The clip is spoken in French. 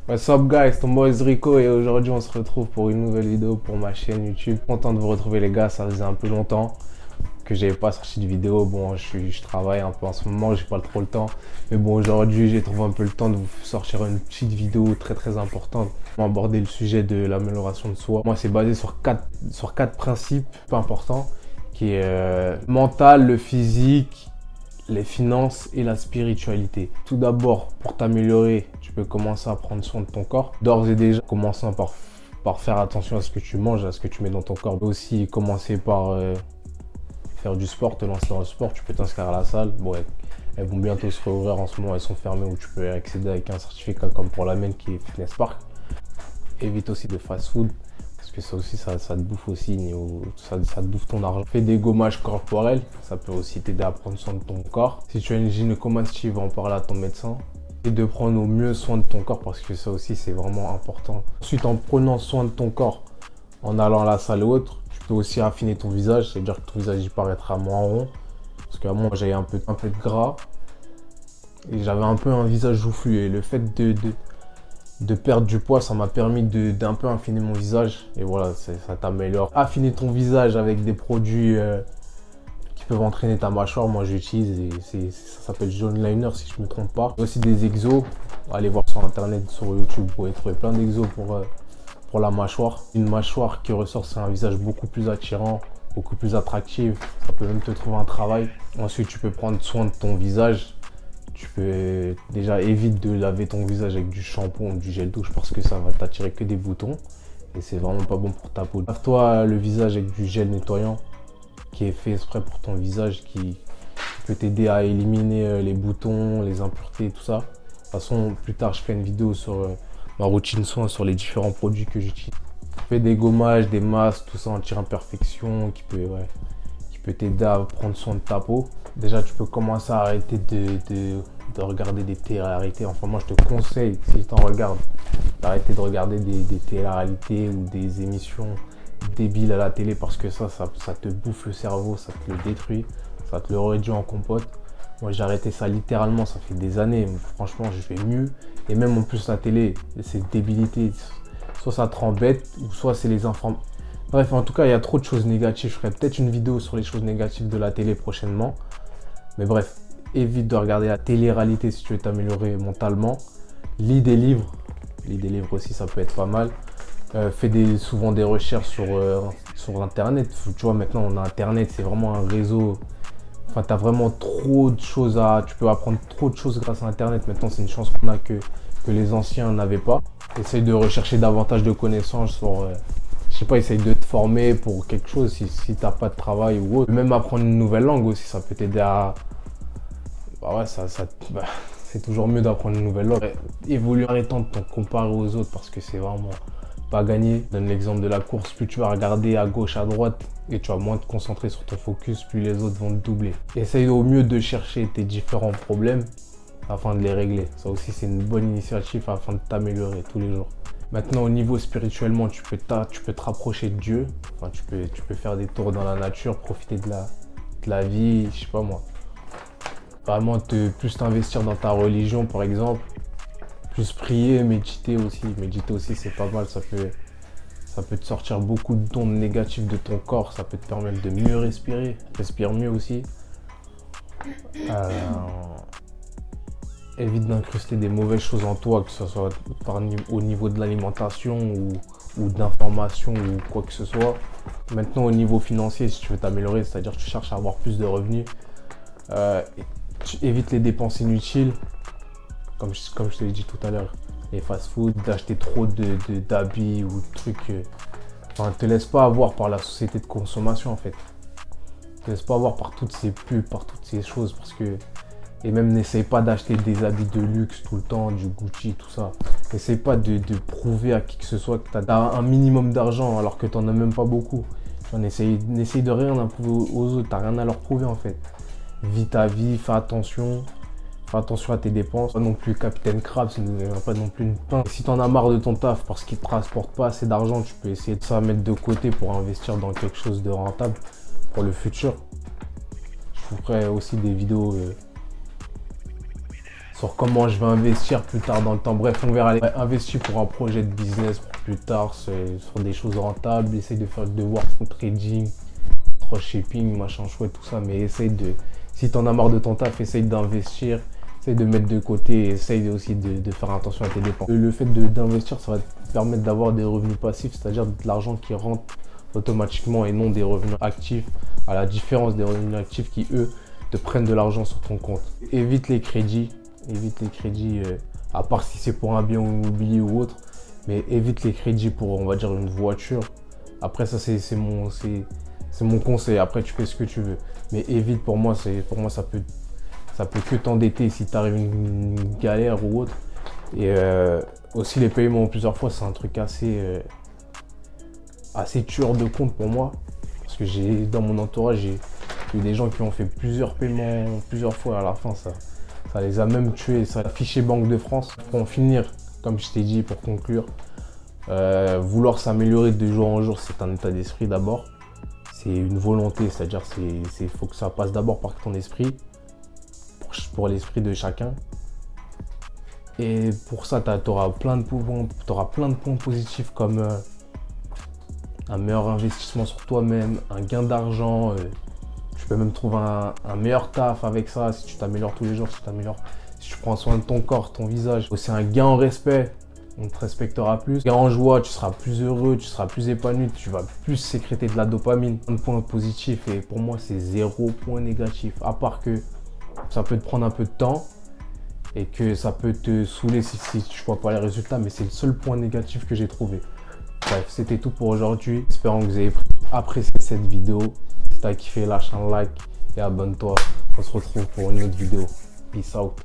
What's up guys, ton boy Rico et aujourd'hui on se retrouve pour une nouvelle vidéo pour ma chaîne YouTube. Content de vous retrouver les gars, ça faisait un peu longtemps que j'avais pas sorti de vidéo. Bon, je travaille un peu en ce moment, j'ai pas trop le temps. Mais bon, aujourd'hui j'ai trouvé un peu le temps de vous sortir une petite vidéo très importante. On va aborder le sujet de l'amélioration de soi. Moi c'est basé sur quatre principes peu importants qui est mental, le physique, les finances et la spiritualité. Tout d'abord, pour t'améliorer, tu peux commencer à prendre soin de ton corps. D'ores et déjà, commençant par faire attention à ce que tu manges, à ce que tu mets dans ton corps. Mais aussi commencer par faire du sport, te lancer dans le sport. Tu peux t'inscrire à la salle. Bon, elles vont bientôt se rouvrir en ce moment, elles sont fermées où tu peux y accéder avec un certificat comme pour la mienne qui est Fitness Park. Évite aussi de fast-food. Parce que ça aussi, ça te bouffe aussi, ça te bouffe ton argent. Fais des gommages corporels, ça peut aussi t'aider à prendre soin de ton corps. Si tu as une gynécomastie, va en parler à ton médecin. Et de prendre au mieux soin de ton corps parce que ça aussi, c'est vraiment important. Ensuite, en prenant soin de ton corps, en allant à la salle ou autre, tu peux aussi affiner ton visage, c'est-à-dire que ton visage y paraîtra moins rond. Parce qu'à moi, j'avais un peu de gras et j'avais un peu un visage joufflu. Et le fait de perdre du poids, ça m'a permis d'un peu affiner mon visage et voilà, ça t'améliore. Affiner ton visage avec des produits qui peuvent entraîner ta mâchoire, moi j'utilise et ça s'appelle John Liner si je me trompe pas. Il y a aussi des exos, allez voir sur internet, sur YouTube, vous pouvez trouver plein d'exos pour la mâchoire. Une mâchoire qui ressort, c'est un visage beaucoup plus attirant, beaucoup plus attractif, ça peut même te trouver un travail. Ensuite tu peux prendre soin de ton visage. Tu peux déjà éviter de laver ton visage avec du shampoing ou du gel douche parce que ça va t'attirer que des boutons et c'est vraiment pas bon pour ta peau. Lave-toi le visage avec du gel nettoyant qui est fait exprès pour ton visage qui peut t'aider à éliminer les boutons, les impuretés, tout ça. De toute façon, plus tard, je ferai une vidéo sur ma routine soin, sur les différents produits que j'utilise. Fais des gommages, des masques, tout ça anti-imperfection qui peut t'aider à prendre soin de ta peau. Déjà, tu peux commencer à arrêter de regarder des télé-réalités. Enfin, moi, je te conseille, si tu t'en regardes, d'arrêter de regarder des télé-réalités ou des émissions débiles à la télé parce que ça te bouffe le cerveau, ça te le détruit, ça te le réduit en compote. Moi, j'ai arrêté ça littéralement, ça fait des années. Franchement, je vais mieux. Et même en plus, la télé, c'est débilité. Soit ça te rend bête, ou soit c'est les informations. Bref, en tout cas, il y a trop de choses négatives. Je ferai peut-être une vidéo sur les choses négatives de la télé prochainement. Mais bref, évite de regarder la télé-réalité si tu veux t'améliorer mentalement. Lis des livres. Lis des livres aussi, ça peut être pas mal. Fais souvent des recherches sur Internet. Tu vois, maintenant, on a Internet, c'est vraiment un réseau. Enfin, tu as vraiment trop de choses Tu peux apprendre trop de choses grâce à Internet. Maintenant, c'est une chance qu'on a que les anciens n'avaient pas. Essaye de rechercher davantage de connaissances sur... je sais pas, essaye de te former pour quelque chose si t'as pas de travail ou autre. Même apprendre une nouvelle langue aussi, ça peut t'aider à... Bah ouais, c'est toujours mieux d'apprendre une nouvelle langue. Évoluer, arrêtant de te comparer aux autres parce que c'est vraiment pas gagné. Je donne l'exemple de la course, plus tu vas regarder à gauche, à droite et tu vas moins te concentrer sur ton focus, plus les autres vont te doubler. Essaye au mieux de chercher tes différents problèmes afin de les régler. Ça aussi, c'est une bonne initiative afin de t'améliorer tous les jours. Maintenant, au niveau spirituellement, tu peux te rapprocher de Dieu. Enfin, tu peux faire des tours dans la nature, profiter de la vie, je sais pas moi. Vraiment, plus t'investir dans ta religion, par exemple. Plus prier, méditer aussi. Méditer aussi, c'est pas mal. Ça peut te sortir beaucoup d'ondes négatives de ton corps. Ça peut te permettre de mieux respirer. Respire mieux aussi. Évite d'incruster des mauvaises choses en toi, que ce soit au niveau de l'alimentation ou d'information ou quoi que ce soit. Maintenant, au niveau financier, si tu veux t'améliorer, c'est-à-dire que tu cherches à avoir plus de revenus, tu évites les dépenses inutiles, comme je te l'ai dit tout à l'heure, les fast-food, d'acheter trop d'habits ou de trucs. Enfin, ne te laisse pas avoir par la société de consommation en fait. Ne te laisse pas avoir par toutes ces pubs, par toutes ces choses parce que... Et même n'essaye pas d'acheter des habits de luxe tout le temps, du Gucci, tout ça. N'essaye pas de prouver à qui que ce soit que tu as un minimum d'argent alors que tu n'en as même pas beaucoup. N'essaye de rien à prouver aux autres, tu n'as rien à leur prouver en fait. Vis ta vie, fais attention à tes dépenses. Pas non plus Capitaine Crabs, pas non plus une pince. Si tu en as marre de ton taf parce qu'il ne te transporte pas assez d'argent, tu peux essayer de ça mettre de côté pour investir dans quelque chose de rentable pour le futur. Je vous ferai aussi des vidéos sur comment je vais investir plus tard dans le temps. Bref, on verra. Investir pour un projet de business pour plus tard, sur des choses rentables. Essaye de voir ton trading, dropshipping, machin chouette, tout ça. Mais essaye si t'en as marre de ton taf, essaye d'investir. Essaye de mettre de côté et essaye aussi de faire attention à tes dépenses. Le fait d'investir, ça va te permettre d'avoir des revenus passifs, c'est-à-dire de l'argent qui rentre automatiquement et non des revenus actifs, à la différence des revenus actifs qui, eux, te prennent de l'argent sur ton compte. Évite les crédits, à part si c'est pour un bien immobilier ou autre, mais évite les crédits pour, on va dire, une voiture. Après, ça, c'est mon conseil. Après, tu fais ce que tu veux. Mais évite, pour moi, ça peut que t'endetter si t'arrives une galère ou autre. Et aussi, les paiements plusieurs fois, c'est un truc assez tueur de compte pour moi. Parce que dans mon entourage, j'ai eu des gens qui ont fait plusieurs paiements plusieurs fois. À la fin, ça les a même tués. Ça a fiché Banque de France. Pour en finir, comme je t'ai dit, pour conclure, vouloir s'améliorer de jour en jour, c'est un état d'esprit d'abord. C'est une volonté, c'est-à-dire il faut que ça passe d'abord par ton esprit, pour l'esprit de chacun. Et pour ça, tu auras plein de points positifs comme un meilleur investissement sur toi-même, un gain d'argent. Tu peux même trouver un meilleur taf avec ça si tu t'améliores tous les jours, si tu prends soin de ton corps, ton visage. Aussi un gain en respect, on te respectera plus. Gain en joie, tu seras plus heureux, tu seras plus épanoui, tu vas plus sécréter de la dopamine. Un point positif et pour moi c'est 0 point négatif. À part que ça peut te prendre un peu de temps et que ça peut te saouler si tu vois pas les résultats, mais c'est le seul point négatif que j'ai trouvé. Bref, c'était tout pour aujourd'hui. Espérons que vous avez apprécié cette vidéo. Si t'as kiffé, lâche un like et abonne-toi. On se retrouve pour une autre vidéo. Peace out.